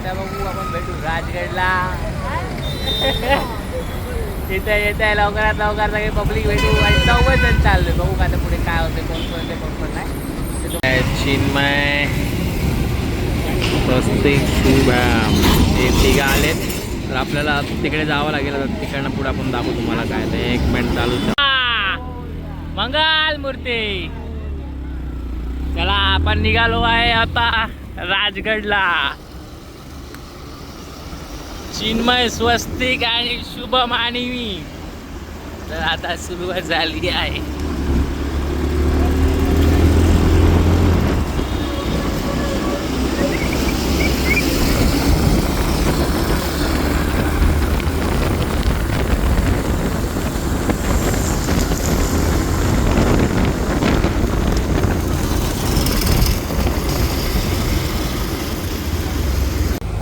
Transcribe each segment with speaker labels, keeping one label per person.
Speaker 1: आता बघू आपण भेटू राजगडला. येत आहे लवकरात लवकर सगळे पब्लिक भेटू आणि 9 जण चाललोय. बघू का आता पुढे काय होते, कोण कोण येते कोण कोण नाही. चिन्मय, स्वस्तिक, शुभम हे तिघं आलेत. तर आपल्याला तिकडे जावं लागेल. आता तिकडनं पुढे आपण दाखवू तुम्हाला काय ते. 1 मिनिट चालू. मंगल मूर्ती. चला आपण निघालो आहे आता राजगडला. चिन्मय, स्वस्तिक आणि शुभम आणि मी. तर आता सुरुवात झाली आहे.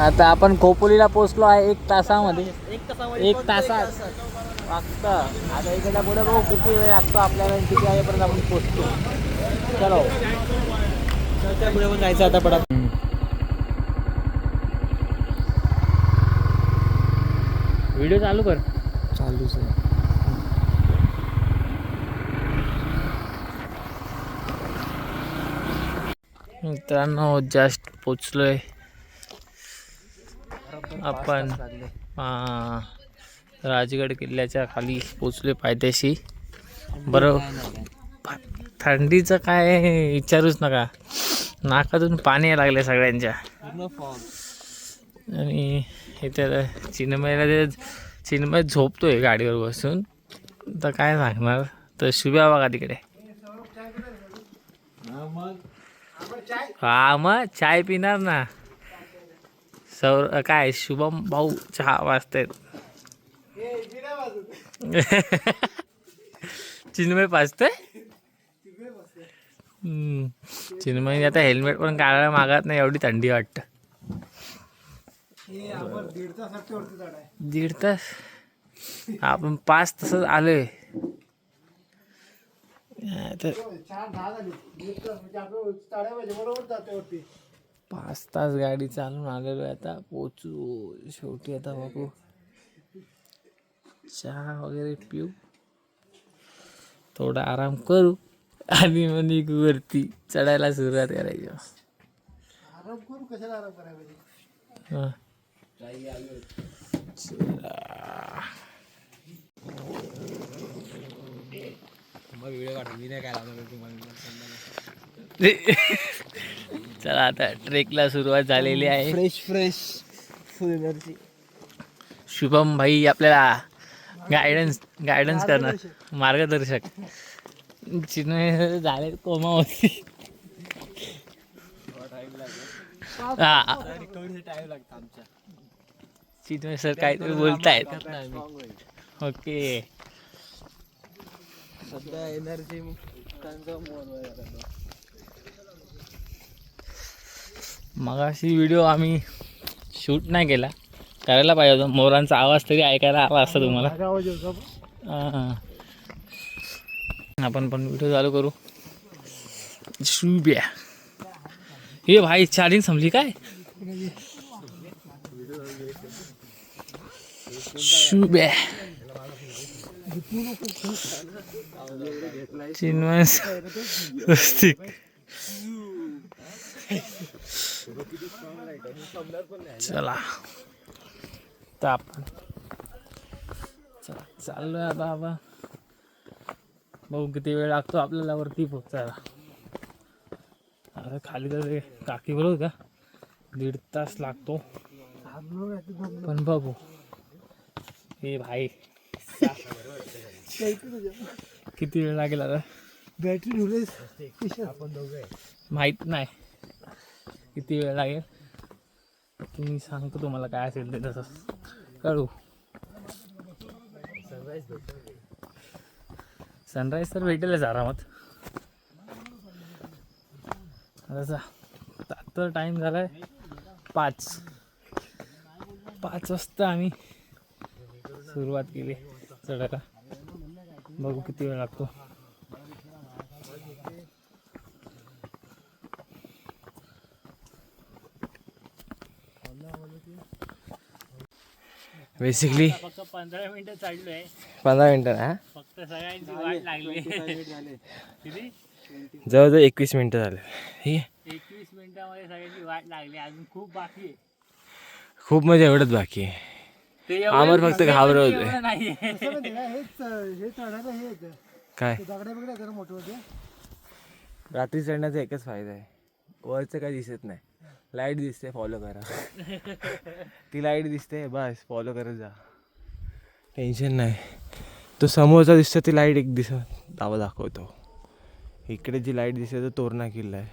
Speaker 1: आता आपण खोपोलीला पोहोचलो आहे 1 तासामध्ये. 1 तासात फक्त. आता इकडे पुढे बघू किती वेळ लागतो आपल्याला, किती वाजेपर्यंत आपण पोहोचतो. चलो त्या पुढे पण जायचं आता पडा. व्हिडिओ चालू कर. चालूच आहे मित्रांनो. जस्ट पोचलोय आपण राजगड किल्ल्याच्या खाली पोचलोय पायथ्याशी. बरं थंडीचं काय विचारूच नका, नाकातून पाणी यायला लागले सगळ्यांच्या. आणि इथे चिन्मय झोपतोय गाडीवर बसून. तर काय सांगणार. तर शुभ्या बघा तिकडे. हा मग चाय पिणार ना. काय शुभम भाऊ चहा वाजतायत. चिन्मय पाजतोय. चिन्मय आता हेल्मेट पण काढायला मागत नाही, एवढी थंडी वाटत. 1.5 तास आपण 5 तासात आलोय. 5 तास गाडी चालून आलेलो आहे. आता पोचू शेवटी. आता बघू चहा वगैरे पिऊ, थोडा आराम करू आणि मग निघू वरती चढायला सुरुवात करायची. आराम करू कशाला आराम करायला. चला आता ट्रेकला सुरुवात झालेली आहे. फ्रेश फुल एनर्जी. शुभम भाई आपल्याला गायडन्स करणार, मार्गदर्शक. चिन्मय झाले कोमा होती. चिन्मय सर काहीतरी बोलतायत. ओके सध्या एनर्जी मगाशी व्हिडिओ आम्ही शूट नाही केला, करायला पाहिजे होता. मोरांचा आवाज तरी ऐकायला आला असता तुम्हाला. आपण पण व्हिडिओ चालू करू. शुभ्या हे भाई चार्जिंग संपली काय. शुभ्या चिन्मय, स्वस्तिक. चला तर आपण चाललोय आता. आपण बघू किती वेळ लागतो आपल्याला वरती पोचायला. अरे खाली तर काकी बरोबर का 1.5 तास लागतो. पण बघू हे भाई किती वेळ लागेल आता. बॅटरी माहित नाही किती वेळ लागेल. तुम्ही सांगतो तुम्हाला काय असेल ते तसं कळू. सनराईज तर भेटेलच आरामात. आता टाइम झालाय 5 वाजता आम्ही सुरुवात केली चढायला. बघू किती वेळ लागतो. बेसिकली
Speaker 2: फक्त 15 मिनिटं चाललोय.
Speaker 1: 15 मिनिटं ना,
Speaker 2: फक्त सगळ्यांची वाट लागली. किती?
Speaker 1: जवळजवळ 21 मिनिटं झाले. ठीक आहे,
Speaker 2: 21 मिनिटामध्ये सगळ्यांची वाट लागली. अजून खूप बाकी आहे.
Speaker 1: खूप म्हणजे एवढंच बाकी आहे.
Speaker 2: ते
Speaker 1: आमर फक्त घाबरत होते.
Speaker 2: एवढं नाहीये.
Speaker 3: हे चढायला हे येतं
Speaker 1: काय
Speaker 3: दगडे बिगडे जरा मोठे होते.
Speaker 1: रात्री चढण्याचा एकच फायदा आहे, वरचं काही दिसत नाही. लाईट दिसते, फॉलो करा. ती लाईट दिसते, बस फॉलो करत जा, टेन्शन नाही. तो समोरचा दिसतो ती लाईट एक दाखवतो. इकडे जी लाईट दिसते तो तोरणा किल्ला आहे.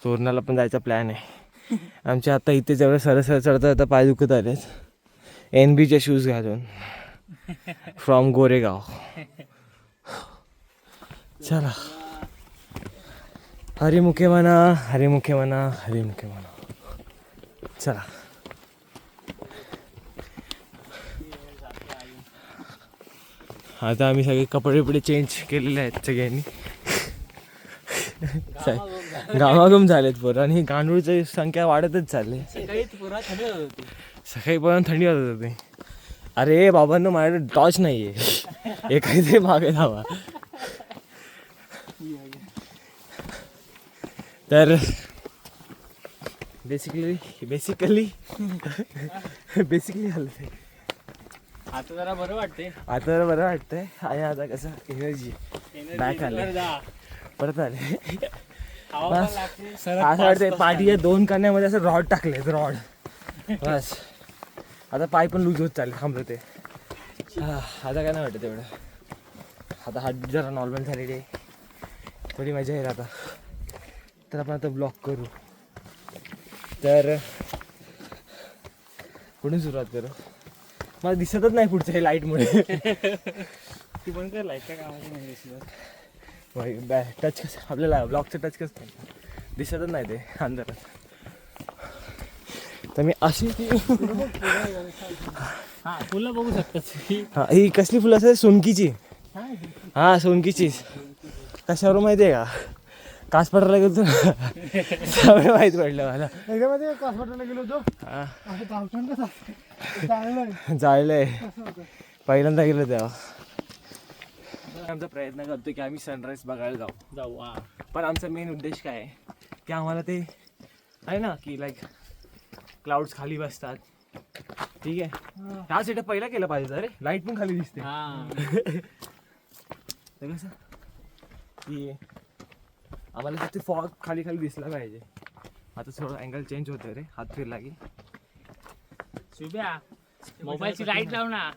Speaker 1: तोरणाला पण जायचा प्लॅन आहे आमच्या. आता इथे जेवढं सरळ चढता आता पाय दुखत आलेत. NBचे शूज घालून फ्रॉम गोरेगाव. चला, हरिमुखे म्हणा, हरिमुखे म्हणा, हरिमुखे म्हणा. चला, आता आम्ही सगळे कपडे चेंज केलेले आहेत सगळ्यांनी. गावागम झालेत पोरं, आणि गांडूळची संख्या वाढतच चालली.
Speaker 2: सकाळी पुरा थंडी होत होती.
Speaker 1: सकाळी पण थंडी वाजत होती. अरे बाबांनो, माझ्याकडे टॉर्च नाही आहे, हे काहीतरी मागे धावा. तर बेसिकली झालं.
Speaker 2: आता जरा बरं वाटते.
Speaker 1: आता जरा बरं वाटतंय. आणि आता कसं एनर्जी बॅक आले, परत आले. असं वाटतंय पाठीच्या 2 कान्यामध्ये असं रॉड टाकलेत, रॉड. बस आता पाय पण लूज होत चालले, थांबलं ते. आता काय नाही वाटत एवढं. आता हात जरा नॉर्मल झालेली आहे, थोडी मजा येईल आता. तर आपण आता ब्लॉक करू. तर कुठून सुरुवात करू? मला दिसतच नाही पुढचं हे लाईटमुळे.
Speaker 2: ती पण कर लाईटच्या कामाची नाही दिसलं.
Speaker 1: टच कसं आपल्याला ब्लॉकचं टच कसं दिसतच नाही ते अंधारात. तर मी अशी
Speaker 2: हा, फुलं बघू शकतात.
Speaker 1: हा, ही कसली फुलं असतात? सोनकीची. हा, सोनकीचीच. कशावर माहिती आहे का? कास पडायला गेलो त्यामुळे माहीत पडलं मला.
Speaker 3: त्याच्यामध्ये कासवाटाला गेलो होतो.
Speaker 1: हा,
Speaker 3: असं धावताना चांगलं
Speaker 1: जायलंय.
Speaker 3: कसं होतं.
Speaker 1: पहिल्यांदा गेलो तेव्हा. आमचा प्रयत्न करतो की आम्ही सनराईज बघायला जाऊ.
Speaker 2: हा.
Speaker 1: पण आमचा मेन उद्देश काय आहे की आम्हाला ते आहे ना की लाईक क्लाउड्स खाली बसतात. ठीक आहे, हा सेटअप पहिला केला पाहिजे. अरे लाईट पण खाली दिसते. तर कसं की आम्हाला फक्त फॉग खाली दिसला पाहिजे. आता थोडं अँगल चेंज होतं रे, हात फिरला की.
Speaker 2: शुभ्या, मोबाईलची लाईट लाव ना.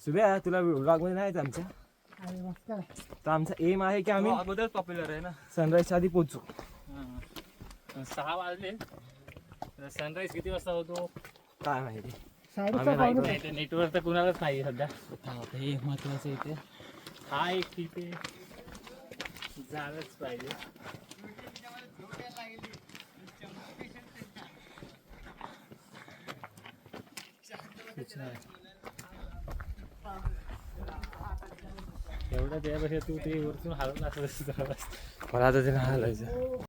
Speaker 1: सुभ्या, तुला ब्लॉगमध्ये नाही येत आमच्या.
Speaker 3: अरे मस्त आहे.
Speaker 1: तर आमचा एम आहे की आम्ही
Speaker 2: अगोदर पॉप्युलर आहे ना.
Speaker 1: सनराईजच्या आधी पोचू.
Speaker 2: 6 वाजले. सनराईज किती वाजता होतो
Speaker 1: काय माहिती.
Speaker 3: 6:30
Speaker 2: नेटवर्क तर कुणालाच नाही सध्या. हे महत्वाचं इथे. हा एक तिथे झालंच पाहिजे. एवढं त्यापेक्षा तू ते वरतून हलवून असं
Speaker 1: मला आता ते नाही हलायचं.